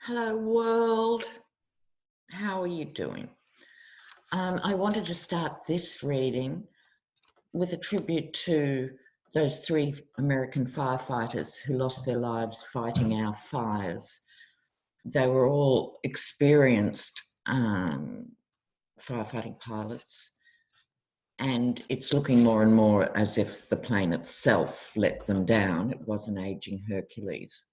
Hello world, how are you doing? I wanted to start this reading with a tribute to those 3 American firefighters who lost their lives fighting our fires. They were all experienced firefighting pilots, and it's looking more and more as if the plane itself let them down. It was an aging Hercules.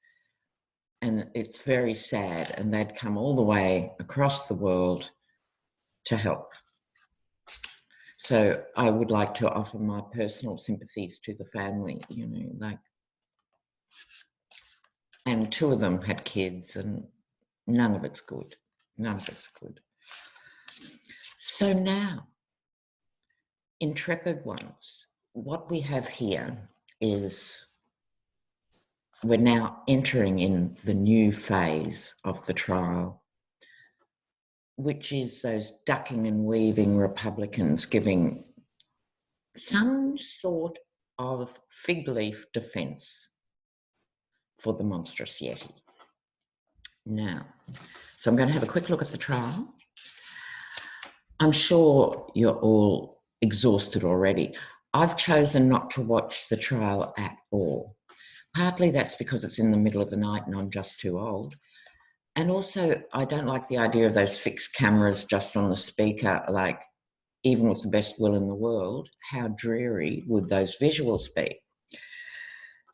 And it's very sad, and they'd come all the way across the world to help. So I would like to offer my personal sympathies to the family, and 2 of them had kids, and none of it's good. None of it's good. So now, intrepid ones, what we have here is we're now entering in the new phase of the trial, which is those ducking and weaving Republicans giving some sort of fig leaf defence for the monstrous Yeti. Now, so I'm going to have a quick look at the trial. I'm sure you're all exhausted already. I've chosen not to watch the trial at all. Partly that's because it's in the middle of the night and I'm just too old. And also, I don't like the idea of those fixed cameras just on the speaker, like, even with the best will in the world, how dreary would those visuals be?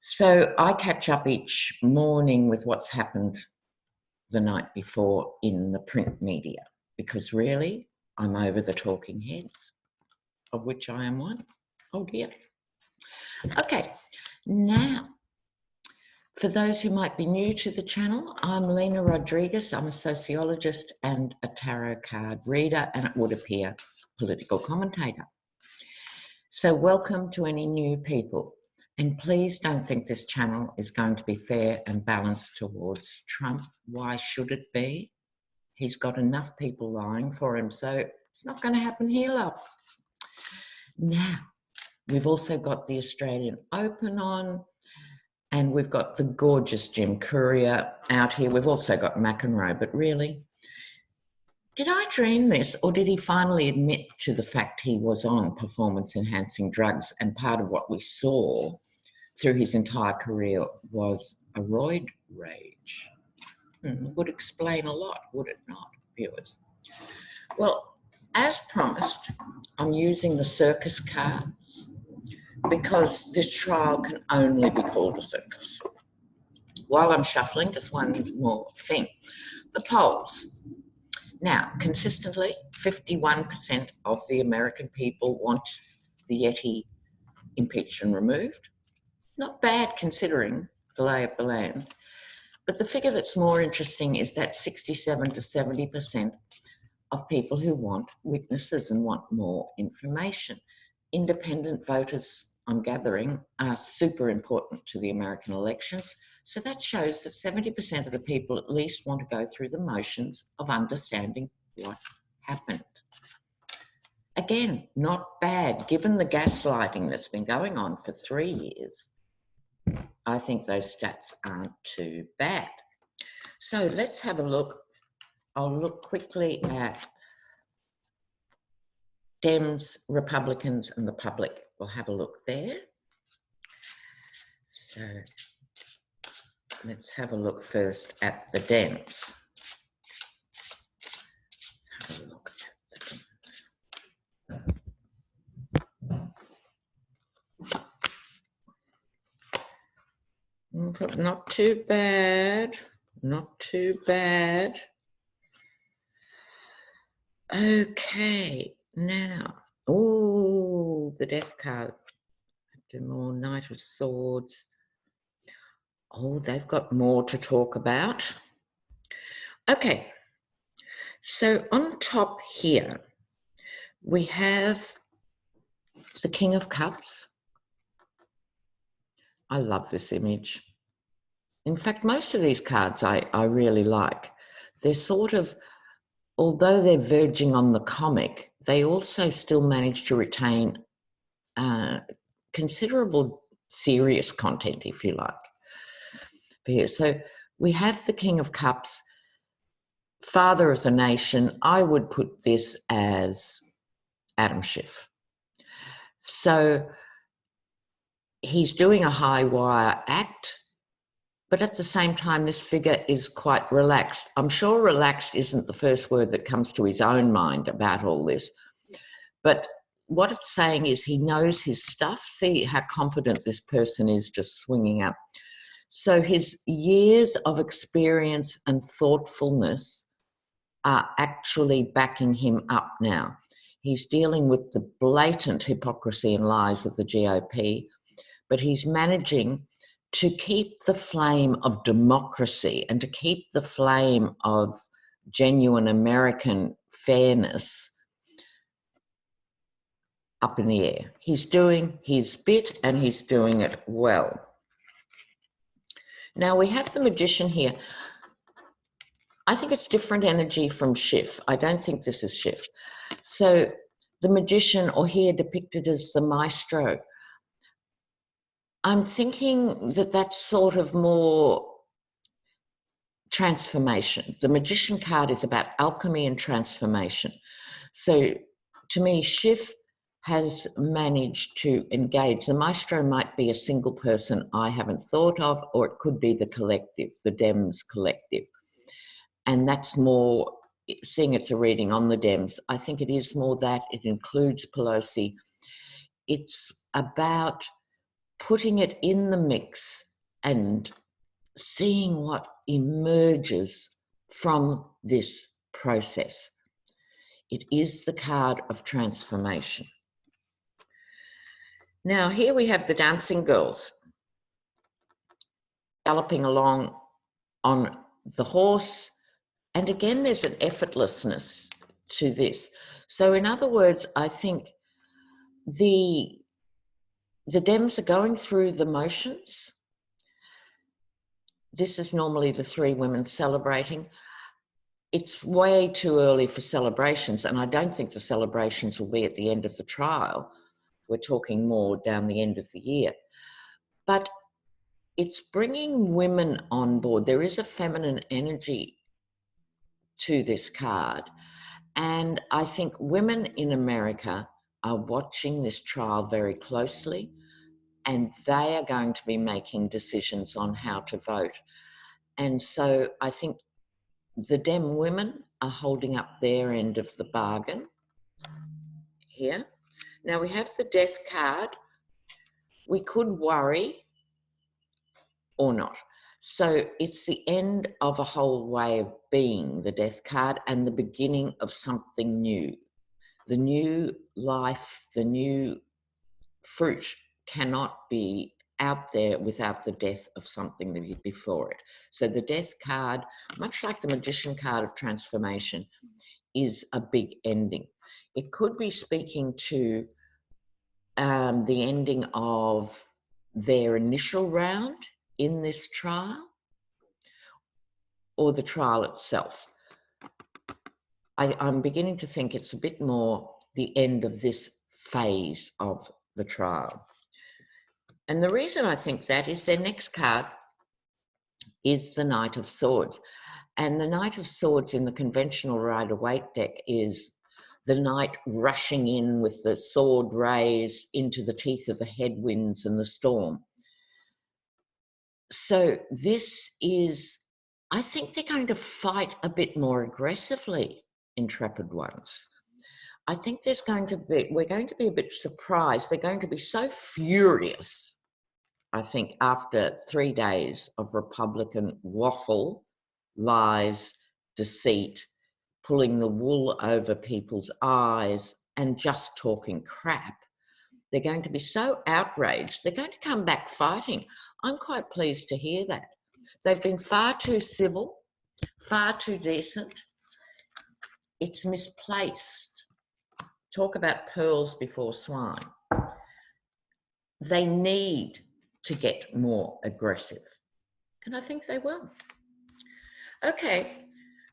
So I catch up each morning with what's happened the night before in the print media, because really, I'm over the talking heads, of which I am one. Oh dear. Okay, now, for those who might be new to the channel, I'm Lena Rodriguez. I'm a sociologist and a tarot card reader, and it would appear political commentator. So welcome to any new people. And please don't think this channel is going to be fair and balanced towards Trump. Why should it be? He's got enough people lying for him, so it's not going to happen here, love. Now, we've also got the Australian Open on. And we've got the gorgeous Jim Courier out here. We've also got McEnroe, but really, did I dream this, or did he finally admit to the fact he was on performance-enhancing drugs, and part of what we saw through his entire career was a roid rage? Would explain a lot, would it not, viewers? Well, as promised, I'm using the circus cards, because this trial can only be called a circus. While I'm shuffling, just one more thing. The polls. Now, consistently, 51% of the American people want the Yeti impeached and removed. Not bad considering the lay of the land. But the figure that's more interesting is that 67 to 70% of people who want witnesses and want more information. Independent voters, I'm gathering, are super important to the American elections. So that shows that 70% of the people at least want to go through the motions of understanding what happened. Again, not bad, given the gaslighting that's been going on for 3 years. I think those stats aren't too bad. So let's have a look. I'll look quickly at Dems, Republicans, and the public. We'll have a look there. So let's have a look first at the Dems. Let's have a look at the Dems. Not too bad. Not too bad. Okay, now, oh, the death card. More Knight of Swords. Oh, they've got more to talk about. Okay, so on top here, we have the King of Cups. I love this image. In fact, most of these cards I really like. They're sort of, although they're verging on the comic, they also still manage to retain considerable serious content, if you like. Here, so we have the King of Cups father of the nation, I would put this as Adam Schiff. So he's doing a high wire act, but at the same time, this figure is quite relaxed. I'm sure relaxed isn't the first word that comes to his own mind about all this, but what it's saying is he knows his stuff. See how confident this person is, just swinging up. So his years of experience and thoughtfulness are actually backing him up now. He's dealing with the blatant hypocrisy and lies of the GOP, but he's managing to keep the flame of democracy and to keep the flame of genuine American fairness up in the air. He's doing his bit and he's doing it well. Now we have the magician here. I think it's different energy from Schiff. I don't think this is Schiff. So the magician, or here depicted as the maestro, I'm thinking that that's sort of more transformation. The magician card is about alchemy and transformation. So to me, Schiff has managed to engage. The maestro might be a single person I haven't thought of, or it could be the collective, the Dems collective. And that's more, seeing it's a reading on the Dems, I think it is more that. It includes Pelosi. It's about putting it in the mix and seeing what emerges from this process. It is the card of transformation. Now, here we have the dancing girls galloping along on the horse. And again, there's an effortlessness to this. So in other words, I think the Dems are going through the motions. This is normally the three women celebrating. It's way too early for celebrations, and I don't think the celebrations will be at the end of the trial. We're talking more down the end of the year. But it's bringing women on board. There is a feminine energy to this card. And I think women in America are watching this trial very closely, and they are going to be making decisions on how to vote. And so I think the Dem women are holding up their end of the bargain here. Now we have the death card. We could worry or not. So it's the end of a whole way of being, the death card, and the beginning of something new. The new life, the new fruit cannot be out there without the death of something before it. So the death card, much like the magician card of transformation, is a big ending. It could be speaking to the ending of their initial round in this trial, or the trial itself. I'm beginning to think it's a bit more the end of this phase of the trial. And the reason I think that is their next card is the Knight of Swords. And the Knight of Swords in the conventional Rider-Waite deck is the knight rushing in with the sword raised into the teeth of the headwinds and the storm. So this is, I think they're going to fight a bit more aggressively, Intrepid Ones. I think we're going to be a bit surprised. They're going to be so furious, I think, after 3 days of Republican waffle, lies, deceit, pulling the wool over people's eyes and just talking crap. They're going to be so outraged. They're going to come back fighting. I'm quite pleased to hear that. They've been far too civil, far too decent. It's misplaced. Talk about pearls before swine. They need to get more aggressive, and I think they will. Okay,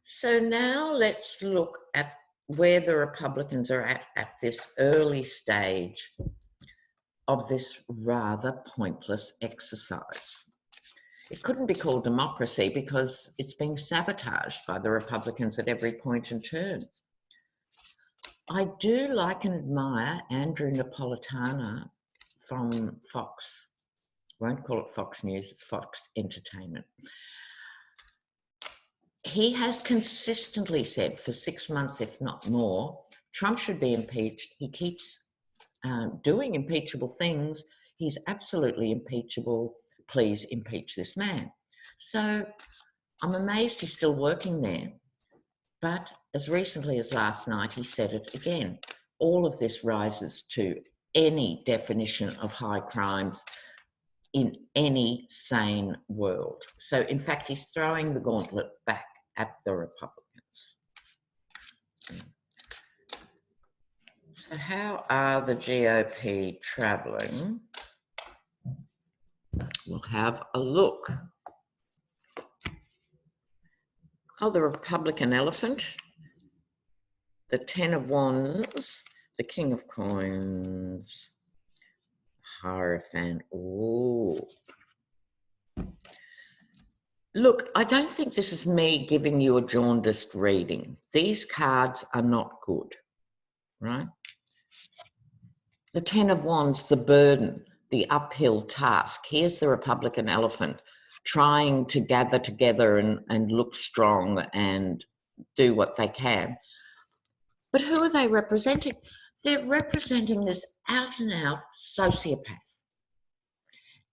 so now let's look at where the Republicans are at this early stage of this rather pointless exercise. It couldn't be called democracy because it's being sabotaged by the Republicans at every point and turn. I do like and admire Andrew Napolitano from Fox. Won't call it Fox News, it's Fox Entertainment. He has consistently said for 6 months, if not more, Trump should be impeached. He keeps doing impeachable things. He's absolutely impeachable. Please impeach this man. So I'm amazed he's still working there. But as recently as last night, he said it again. All of this rises to any definition of high crimes in any sane world. So in fact, he's throwing the gauntlet back at the Republicans. So how are the GOP travelling? We'll have a look. Oh, the Republican elephant, the 10 of Wands, the King of Coins, Hierophant. Oh. Look, I don't think this is me giving you a jaundiced reading. These cards are not good, right? The 10 of Wands, the burden, the uphill task. Here's the Republican elephant trying to gather together and look strong and do what they can. But who are they representing? They're representing this out and out sociopath.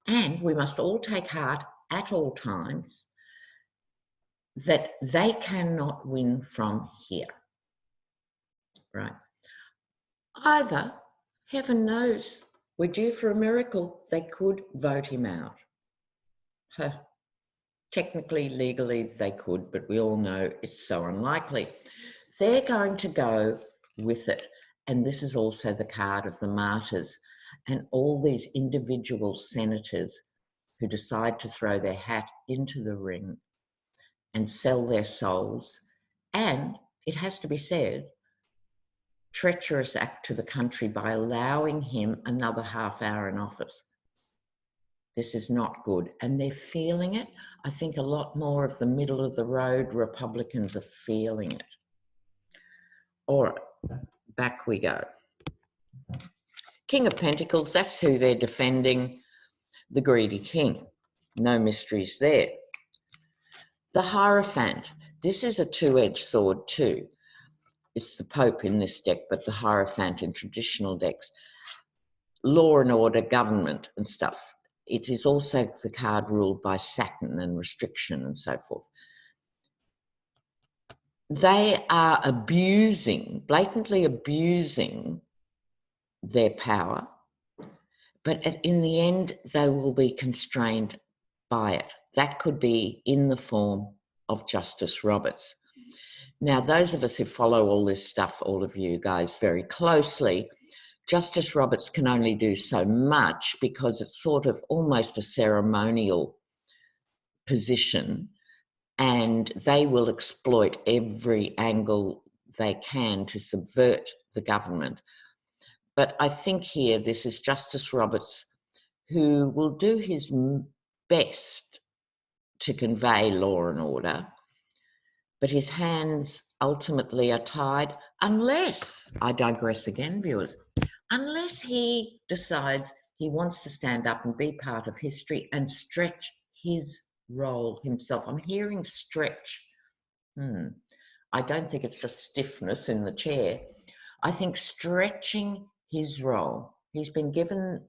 And we must all take heart at all times that they cannot win from here, right? Either, heaven knows, we're due for a miracle, they could vote him out. Technically, legally, they could, but we all know it's so unlikely. They're going to go with it. And this is also the card of the martyrs and all these individual senators who decide to throw their hat into the ring and sell their souls. And it has to be said, treacherous act to the country by allowing him another half hour in office. This is not good. And they're feeling it. I think a lot more of the middle of the road Republicans are feeling it. All right, back we go. King of Pentacles, that's who they're defending, the greedy king. No mysteries there. The Hierophant, this is a two-edged sword too. It's the Pope in this deck, but the Hierophant in traditional decks. Law and order, government and stuff. It is also the card ruled by Saturn and restriction and so forth. They are abusing, blatantly abusing their power, but in the end, they will be constrained by it. That could be in the form of Justice Roberts. Now, those of us who follow all this stuff, all of you guys very closely, Justice Roberts can only do so much because it's sort of almost a ceremonial position, and they will exploit every angle they can to subvert the government. But I think here this is Justice Roberts who will do his best to convey law and order, but his hands ultimately are tied unless, I digress again, viewers, unless he decides he wants to stand up and be part of history and stretch his role himself. I'm hearing stretch. I don't think it's just stiffness in the chair. I think stretching his role. He's been given,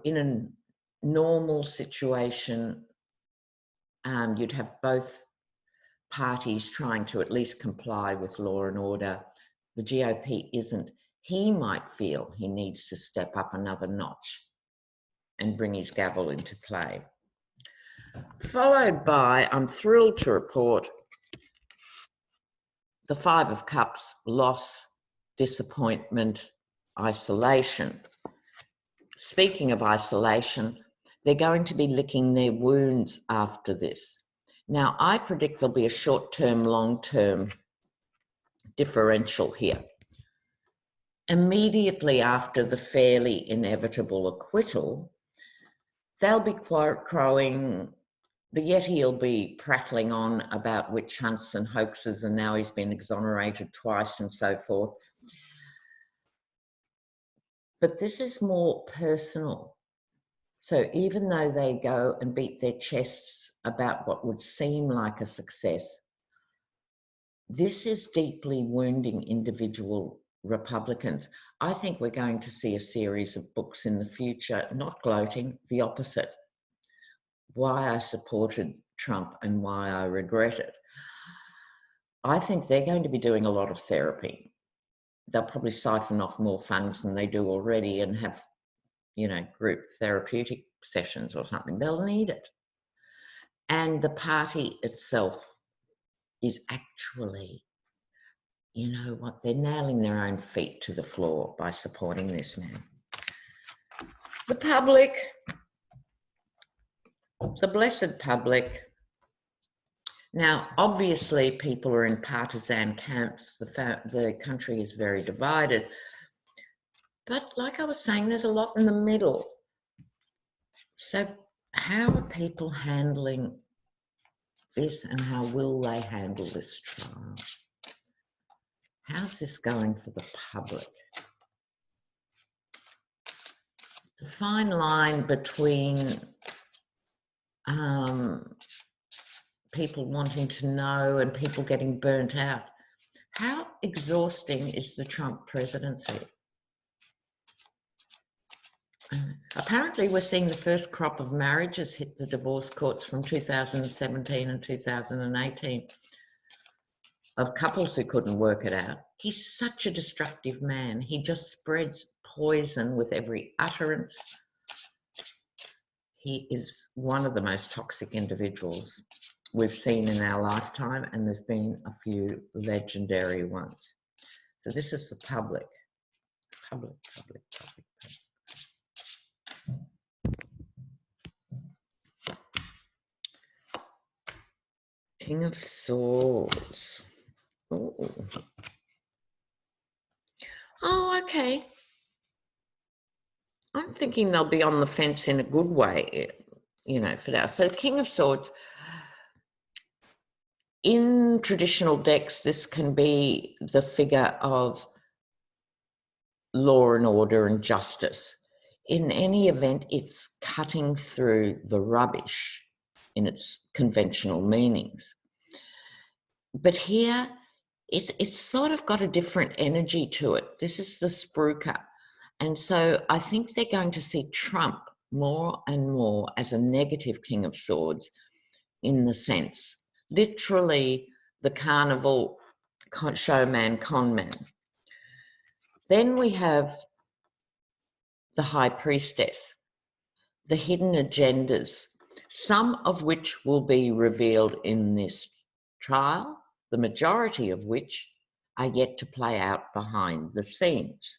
in a normal situation, you'd have both parties trying to at least comply with law and order. The GOP isn't. He might feel he needs to step up another notch and bring his gavel into play. Followed by, I'm thrilled to report, the Five of Cups, loss, disappointment, isolation. Speaking of isolation, they're going to be licking their wounds after this. Now, I predict there'll be a short-term, long-term differential here. Immediately after the fairly inevitable acquittal, they'll be crowing the Yeti will be prattling on about witch hunts and hoaxes, and now he's been exonerated twice and so forth. But this is more personal. So even though they go and beat their chests about what would seem like a success, this is deeply wounding individual Republicans. I think we're going to see a series of books in the future, not gloating, the opposite. Why I supported Trump and why I regret it. I think they're going to be doing a lot of therapy. They'll probably siphon off more funds than they do already and have, group therapeutic sessions or something. They'll need it. And the party itself is actually, you know what, they're nailing their own feet to the floor by supporting this now. The public, the blessed public. Now, obviously, people are in partisan camps. The country is very divided. But like I was saying, there's a lot in the middle. So how are people handling this, and how will they handle this trial? How's this going for the public? The fine line between people wanting to know and people getting burnt out. How exhausting is the Trump presidency? Apparently, we're seeing the first crop of marriages hit the divorce courts from 2017 and 2018 of couples who couldn't work it out. He's such a destructive man. He just spreads poison with every utterance. He is one of the most toxic individuals we've seen in our lifetime, and there's been a few legendary ones. So this is the public. Public. King of Swords. Oh, okay. I'm thinking they'll be on the fence in a good way, for now. So King of Swords, in traditional decks, this can be the figure of law and order and justice. In any event, it's cutting through the rubbish in its conventional meanings. But here, it's sort of got a different energy to it. This is the spruiker. And so I think they're going to see Trump more and more as a negative King of Swords, in the sense, literally the carnival showman, conman. Then we have the High Priestess, the hidden agendas, some of which will be revealed in this trial, the majority of which are yet to play out behind the scenes.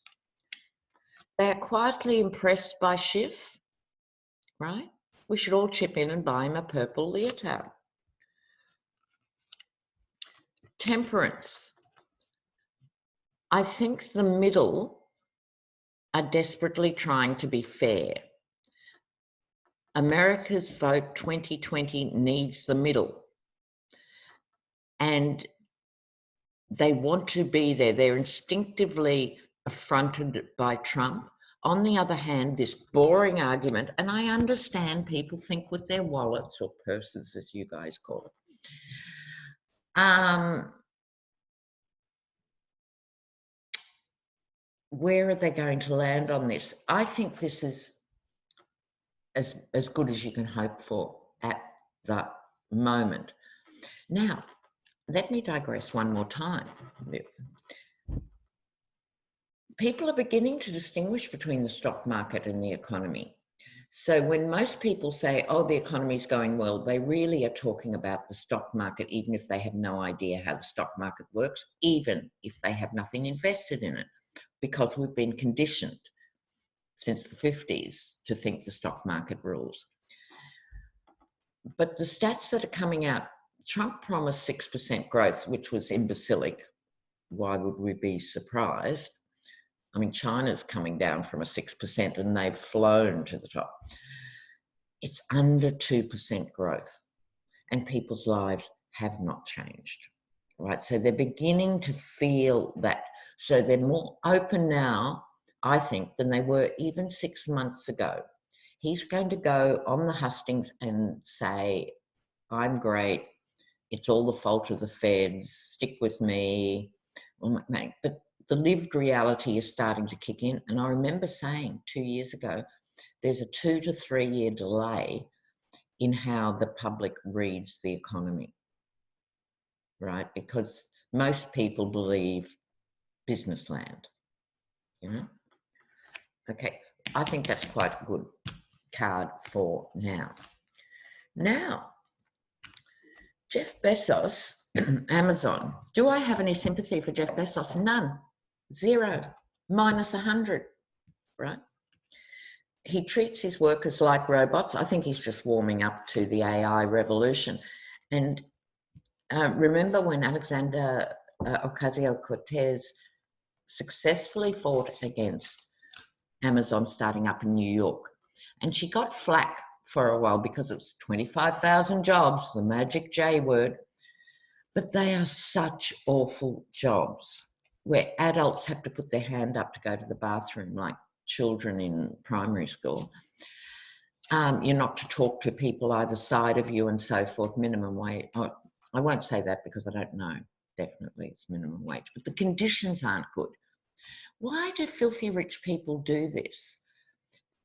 They are quietly impressed by Schiff, right? We should all chip in and buy him a purple leotard. Temperance. I think the middle are desperately trying to be fair. America's vote 2020 needs the middle. And they want to be there. They're instinctively affronted by Trump. On the other hand, this boring argument, and I understand people think with their wallets or purses, as you guys call it. Where are they going to land on this? I think this is as good as you can hope for at the moment. Now, let me digress one more time. People are beginning to distinguish between the stock market and the economy. So when most people say, oh, the economy is going well, they really are talking about the stock market, even if they have no idea how the stock market works, even if they have nothing invested in it, because we've been conditioned since the 50s to think the stock market rules. But the stats that are coming out, Trump promised 6% growth, which was imbecilic. Why would we be surprised? I mean, China's coming down from a 6% and they've flown to the top. It's under 2% growth. and people's lives have not changed, right? So they're beginning to feel that. So they're more open now, I think, than they were even 6 months ago. He's going to go on the hustings and say, I'm great. It's all the fault of the feds. Stick with me. But the lived reality is starting to kick in. And I remember saying 2 years ago, there's a 2 to 3 year delay in how the public reads the economy, right? Because most people believe business land, you know? Okay, I think that's quite a good card for now. Now, Jeff Bezos, Amazon. Do I have any sympathy for Jeff Bezos? None. 0. Minus 100, right? He treats his workers like robots. I think he's just warming up to the AI revolution. And remember when Alexander Ocasio-Cortez successfully fought against Amazon starting up in New York, and she got flack for a while because it was 25,000 jobs, the magic J word, but they are such awful jobs where adults have to put their hand up to go to the bathroom like children in primary school. You're not to talk to people either side of you and so forth, minimum wage. Oh, I won't say that because I don't know. Definitely it's minimum wage, but the conditions aren't good. Why do filthy rich people do this?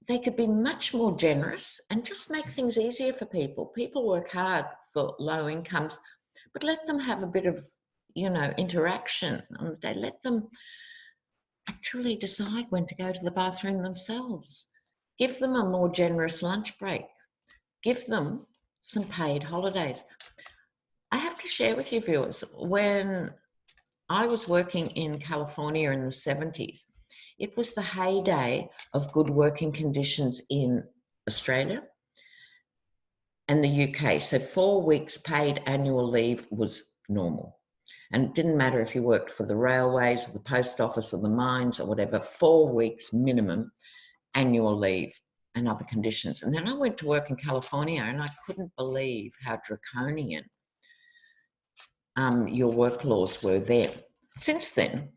They could be much more generous and just make things easier for people. People work hard for low incomes, but let them have a bit of, interaction on the day. Let them actually decide when to go to the bathroom themselves. Give them a more generous lunch break. Give them some paid holidays. I have to share with you, viewers, when I was working in California in the 70s, it was the heyday of good working conditions in Australia and the UK. So 4 weeks paid annual leave was normal. And it didn't matter if you worked for the railways or the post office or the mines or whatever, 4 weeks minimum annual leave and other conditions. And then I went to work in California and I couldn't believe how draconian your work laws were there. Since then,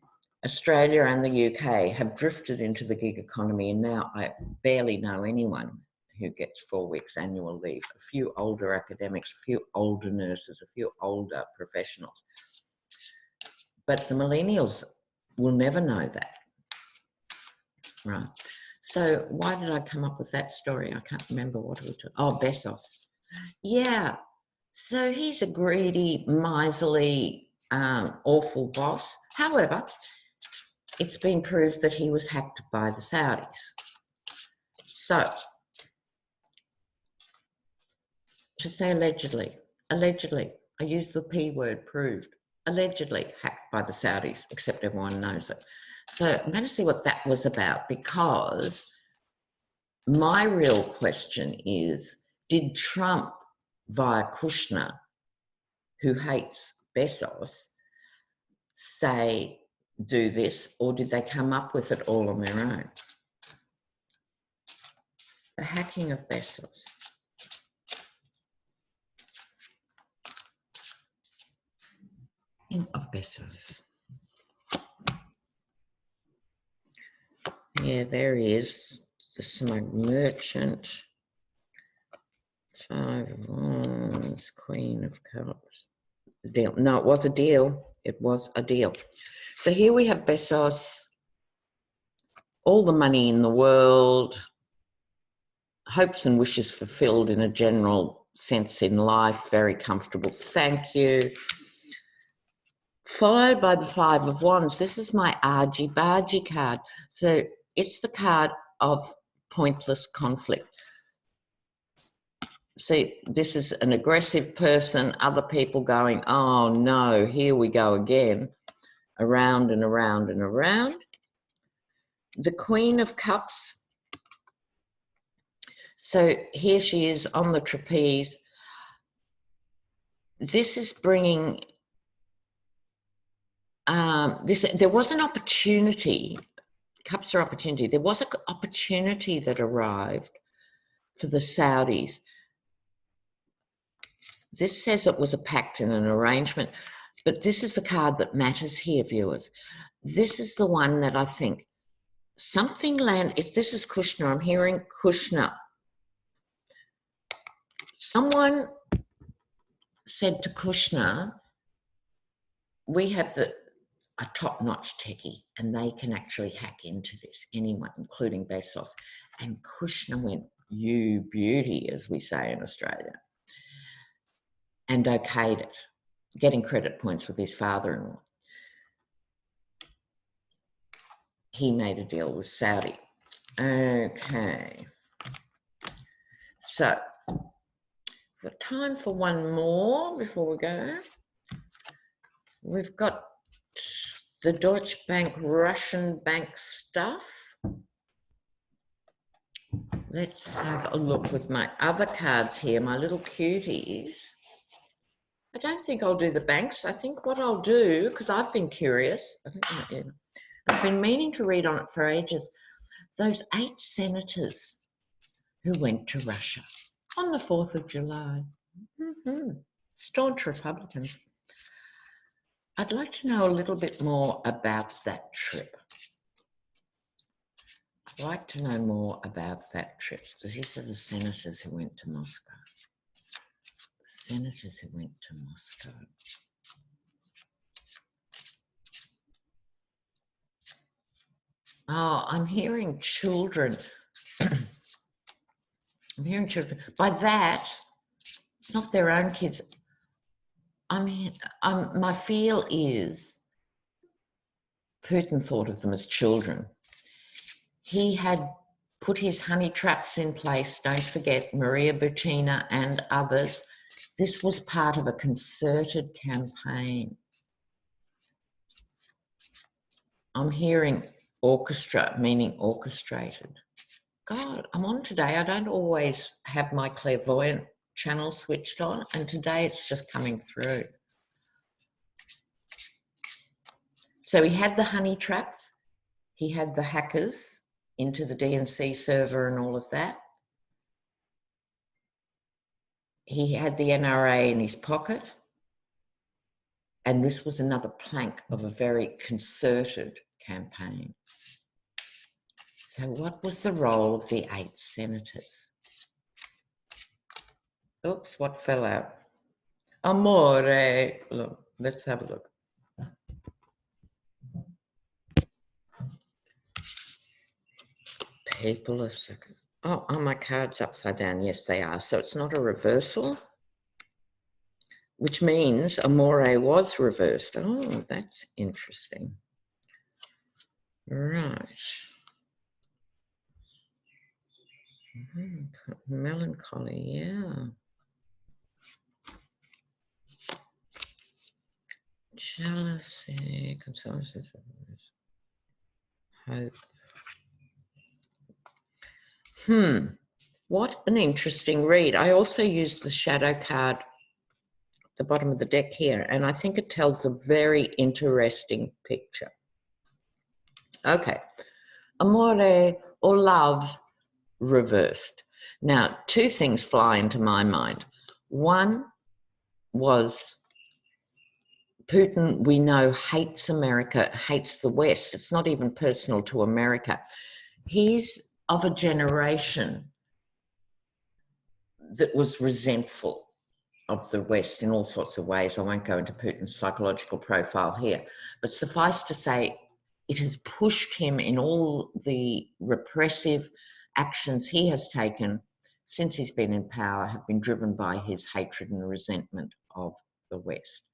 Australia and the UK have drifted into the gig economy, and now I barely know anyone who gets 4 weeks annual leave. A few older academics, a few older nurses, a few older professionals. But the millennials will never know that, right? So why did I come up with that story? I can't remember what we talked. Oh, Bezos. Yeah. So he's a greedy, miserly, awful boss. However, it's been proved that he was hacked by the Saudis. So, I should say allegedly. Allegedly. I use the P word, proved. Allegedly hacked by the Saudis, except everyone knows it. So I'm going to see what that was about, because my real question is, did Trump via Kushner, who hates Bezos, say do this, or did they come up with it all on their own? The hacking of Bezos. Of Bezos. Yeah, there he is, the smug merchant. 5 of Wands, Queen of Cups. Deal. No, it was a deal. It was a deal. So here we have Bezos, all the money in the world, hopes and wishes fulfilled in a general sense in life, very comfortable, thank you. Followed by the 5 of Wands. This is my argy-bargy card. So it's the card of pointless conflict. See, this is an aggressive person, other people going, oh no, here we go again, around and around and around. The Queen of Cups. So here she is on the trapeze. This is bringing, there was an opportunity, cups are opportunity, there was an opportunity that arrived for the Saudis This says it was a pact and an arrangement, but this is the card that matters here, viewers. This is the one that I think something land. If this is Kushner, I'm hearing Kushner. Someone said to Kushner, we have a top-notch techie and they can actually hack into this, anyone, including Bezos. And Kushner went, you beauty, as we say in Australia, and okayed it, getting credit points with his father-in-law. He made a deal with Saudi. Okay. So, we've got time for one more before we go. We've got the Deutsche Bank, Russian bank stuff. Let's have a look with my other cards here, my little cuties. I don't think I'll do the banks. I think what I'll do, because I've been curious, I've been meaning to read on it for ages, those 8 senators who went to Russia on the 4th of July. Staunch Republicans. I'd like to know a little bit more about that trip. I'd like to know more about that trip. These are the senators who went to Moscow. The senators who went to Moscow. Oh, I'm hearing children. I'm hearing children. By that, it's not their own kids. My feel is Putin thought of them as children. He had put his honey traps in place. Don't forget Maria Butina and others. This was part of a concerted campaign. I'm hearing orchestra, meaning orchestrated. God, I'm on today. I don't always have my clairvoyant channel switched on, and today it's just coming through. So he had the honey traps. He had the hackers into the DNC server and all of that. He had the NRA in his pocket. And this was another plank of a very concerted campaign. So what was the role of the 8 senators? Oops, what fell out? Amore. Look, let's have a look. People are sick. Oh, are my cards upside down? Yes, they are. So it's not a reversal, which means Amore was reversed. Oh, that's interesting. Right. Melancholy, yeah. Jealousy, consolation, hope. What an interesting read. I also used the shadow card at the bottom of the deck here, and I think it tells a very interesting picture. Okay, amore or love reversed. Now, 2 things fly into my mind. One was Putin, we know, hates America, hates the West. It's not even personal to America. He's of a generation that was resentful of the West in all sorts of ways. I won't go into Putin's psychological profile here, but suffice to say, it has pushed him in all the repressive actions he has taken since he's been in power have been driven by his hatred and resentment of the West.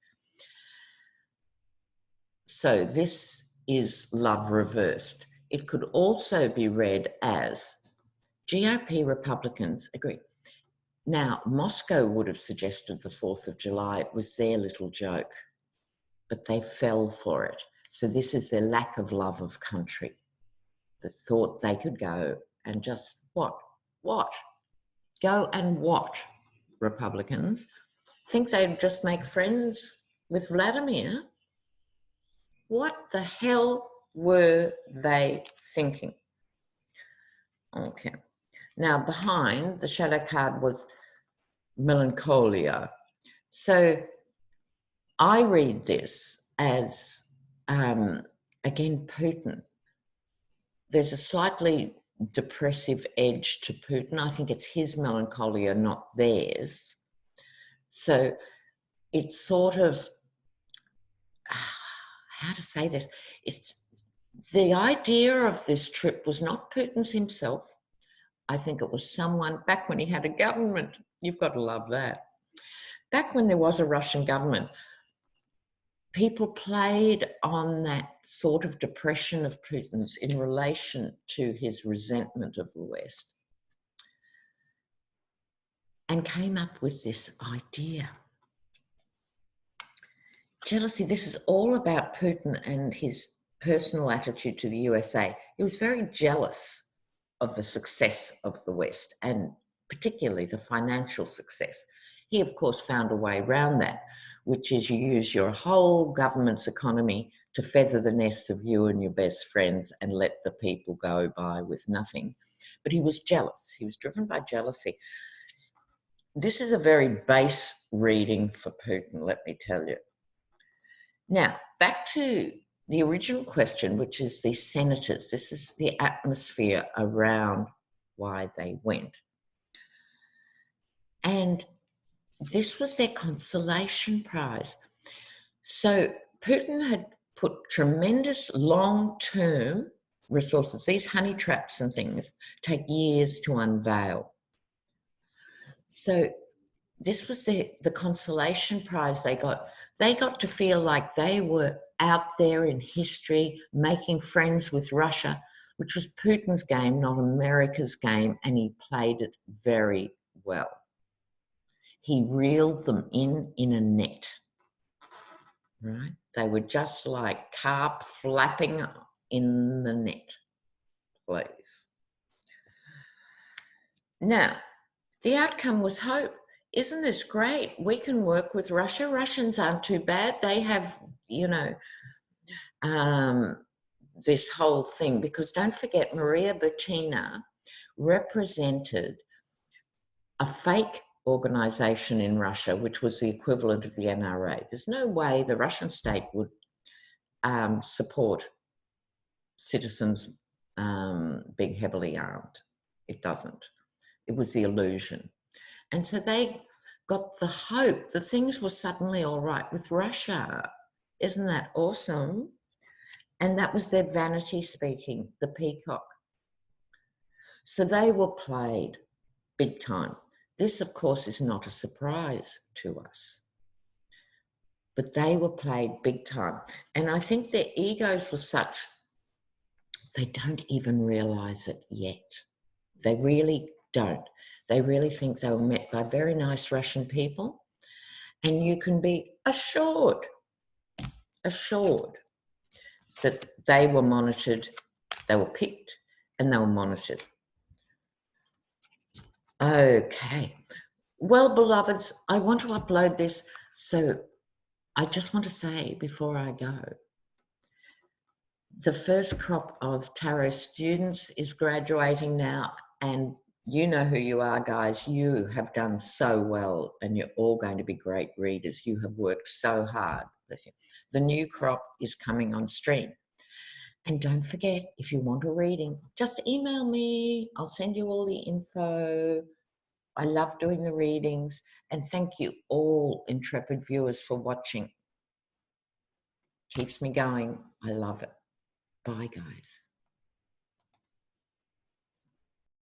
So this is love reversed. It could also be read as GOP Republicans agree. Now, Moscow would have suggested the 4th of July. It was their little joke, but they fell for it. So this is their lack of love of country that thought they could go and just what? Go and what, Republicans? Think they'd just make friends with Vladimir? What the hell were they thinking? Okay. Now, behind the shadow card was melancholia. So I read this as, again, Putin. There's a slightly depressive edge to Putin. I think it's his melancholia, not theirs. So it's sort of, how to say this? It's the idea of this trip was not Putin's himself. I think it was someone back when he had a government. You've got to love that. Back when there was a Russian government, people played on that sort of depression of Putin's in relation to his resentment of the West and came up with this idea. Jealousy, this is all about Putin and his personal attitude to the USA. He was very jealous of the success of the West and particularly the financial success. He, of course, found a way around that, which is you use your whole government's economy to feather the nests of you and your best friends and let the people go by with nothing. But he was jealous. He was driven by jealousy. This is a very base reading for Putin, let me tell you. Now, back to the original question, which is the senators. This is the atmosphere around why they went. And this was their consolation prize. So Putin had put tremendous long-term resources. These honey traps and things take years to unveil. So this was the consolation prize they got. They got to feel like they were out there in history, making friends with Russia, which was Putin's game, not America's game, and he played it very well. He reeled them in a net, right? They were just like carp flapping in the net, please. Now, the outcome was hope. Isn't this great? We can work with Russia. Russians aren't too bad. They have, you know, this whole thing, because don't forget, Maria Butina represented a fake organization in Russia, which was the equivalent of the NRA. There's no way the Russian state would support citizens being heavily armed. It doesn't. It was the illusion. And so they got the hope that things were suddenly all right with Russia. Isn't that awesome? And that was their vanity speaking, the peacock. So they were played big time. This, of course, is not a surprise to us. But they were played big time. And I think their egos were such, they don't even realize it yet. They really don't. They really think they were met by very nice Russian people. And you can be assured that they were monitored, they were picked, and they were monitored. Okay. Well, beloveds, I want to upload this, so I just want to say before I go, the first crop of tarot students is graduating now, and you know who you are, guys. You have done so well, and you're all going to be great readers. You have worked so hard. The new crop is coming on stream. And don't forget, if you want a reading, just email me. I'll send you all the info. I love doing the readings. And thank you all, intrepid viewers, for watching. Keeps me going. I love it. Bye, guys.